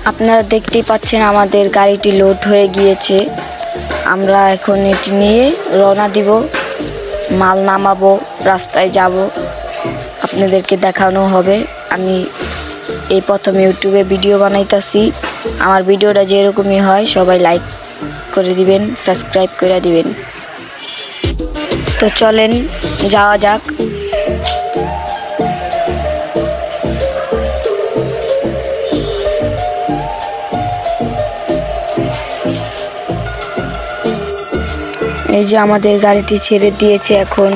আপনারা দেখতেই পাচ্ছেন আমাদের গাড়িটি লোড হয়ে গিয়েছে। আমরা এখন এটি নিয়ে রওনা দিব, মাল নামাবো, রাস্তায় যাব, আপনাদেরকে দেখানো হবে। আমি এই প্রথম ইউটিউবে ভিডিও বানাইতাছি। আমার ভিডিওটা যেরকমই হয় সবাই লাইক করে দিবেন, সাবস্ক্রাইব করে দিবেন। তো চলেন যাওয়া যাক। এই যে আমাদের গাড়িটি ছেড়ে দিয়েছে, এখন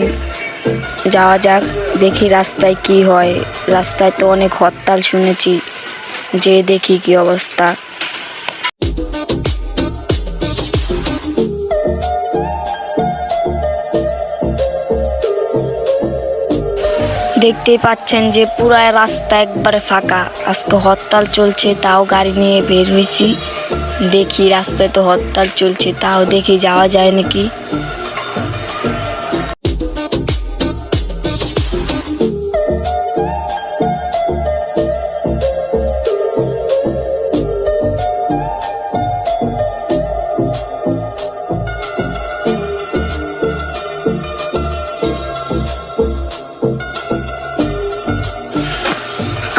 যাওয়া যাক, দেখি রাস্তায় কি হয়। রাস্তায় তো অনেক হরতাল শুনেছি, যে দেখি কি অবস্থা। দেখতেই পাচ্ছেন যে পুরা রাস্তা একবারে ফাঁকা। আজকে হরতাল চলছে, তাও গাড়ি নিয়ে বের হয়েছি। দেখি রাস্তায় তো হরতাল চলছে, তাও দেখি যাওয়া যায় নাকি।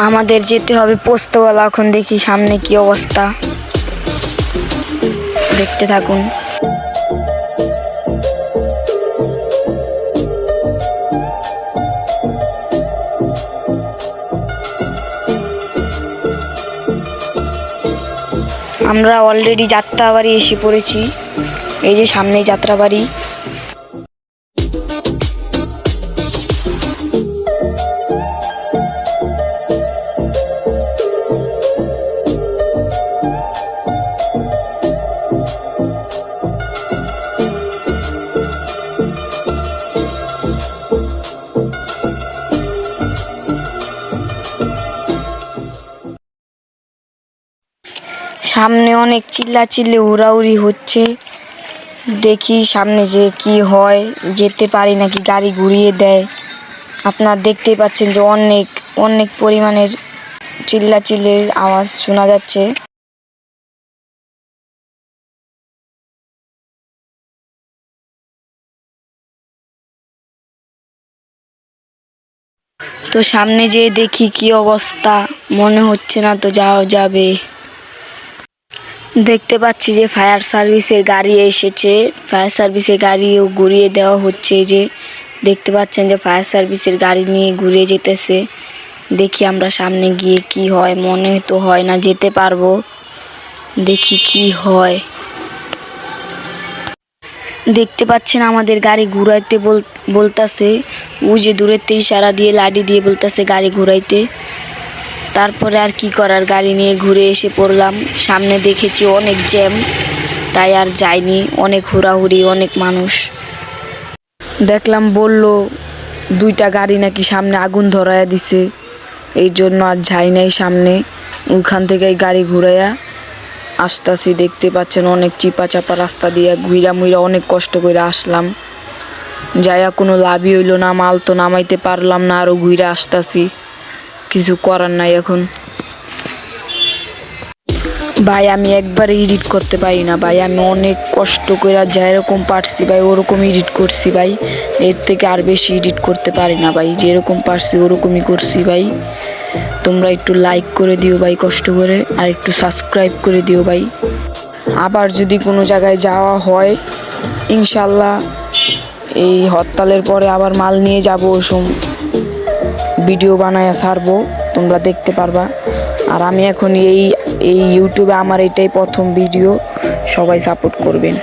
আমাদের যেতে হবে পোস্তগোলা। এখন দেখি সামনে কি অবস্থা, দেখতে থাকুন। আমরা অলরেডি যাত্রাবাড়ি এসে পড়েছি। এই যে সামনে যাত্রাবাড়ি। সামনে অনেক চিল্লাচিল্লি উড়াউড়ি হচ্ছে, দেখি সামনে যে কি হয়। যেতে পারি নাকি গাড়ি ঘুরিয়ে দেয়। আপনারা দেখতেই পাচ্ছেন যে অনেক অনেক পরিমাণের চিল্লাচিল্লির আওয়াজ শোনা যাচ্ছে। তো সামনে যেয়ে দেখি কি অবস্থা, মনে হচ্ছে না তো যাওয়া যাবে। দেখতে পাচ্ছি যে ফায়ার সার্ভিসের গাড়ি এসেছে। ফায়ার সার্ভিসের গাড়িও ঘুরিয়ে দেওয়া হচ্ছে। যে দেখতে পাচ্ছেন যে ফায়ার সার্ভিসের গাড়ি নিয়ে ঘুরে যেতেছে। দেখি আমরা সামনে গিয়ে কি হয়। মনে তো হয় না যেতে পারবো, দেখি কি হয়। দেখতে পাচ্ছেন আমাদের গাড়ি ঘুরাইতে বলতাছে। ওই যে দূরেতে ইশারা দিয়ে লাঠি দিয়ে বলতাছে গাড়ি ঘুরাইতে। তারপরে আর কি করার, গাড়ি নিয়ে ঘুরে এসে পড়লাম। সামনে দেখেছি অনেক জ্যাম, তাই আর যাইনি। অনেক হুড়াহুড়ি, অনেক মানুষ দেখলাম। বলল দুইটা গাড়ি নাকি সামনে আগুন ধরাইয়া দিছে, এই জন্য আর যাই নাই সামনে। ওইখান থেকে গাড়ি ঘুরাইয়া আসতাছি। দেখতে পাচ্ছেন অনেক চিপা চাপা রাস্তা দিয়ে ঘুরা মুইরা অনেক কষ্ট করে আসলাম। যাইয়া কোনো লাভই হইলো না, মাল তো নামাইতে পারলাম না, আরো ঘুরে আসতাছি। কিছু করার নাই এখন। ভাই আমি একবারে এডিট করতে পারি না ভাই, আমি অনেক কষ্ট করে যেরকম পারছি ভাই ওরকম এডিট করছি ভাই। এর থেকে আর বেশি এডিট করতে পারি না ভাই, যেরকম পারছি ওরকমই করছি ভাই। তোমরা একটু লাইক করে দিও ভাই কষ্ট করে, আর একটু সাবস্ক্রাইব করে দিও ভাই। আবার যদি কোনো জায়গায় যাওয়া হয় ইনশাল্লাহ এই হরতালের পরে আবার মাল নিয়ে যাবো, ভিডিও বানায়া ছাড়বো, তোমরা দেখতে পারবা। আর আমি এখন এই ইউটিউবে আমার এটাই প্রথম ভিডিও, সবাই সাপোর্ট করবেন।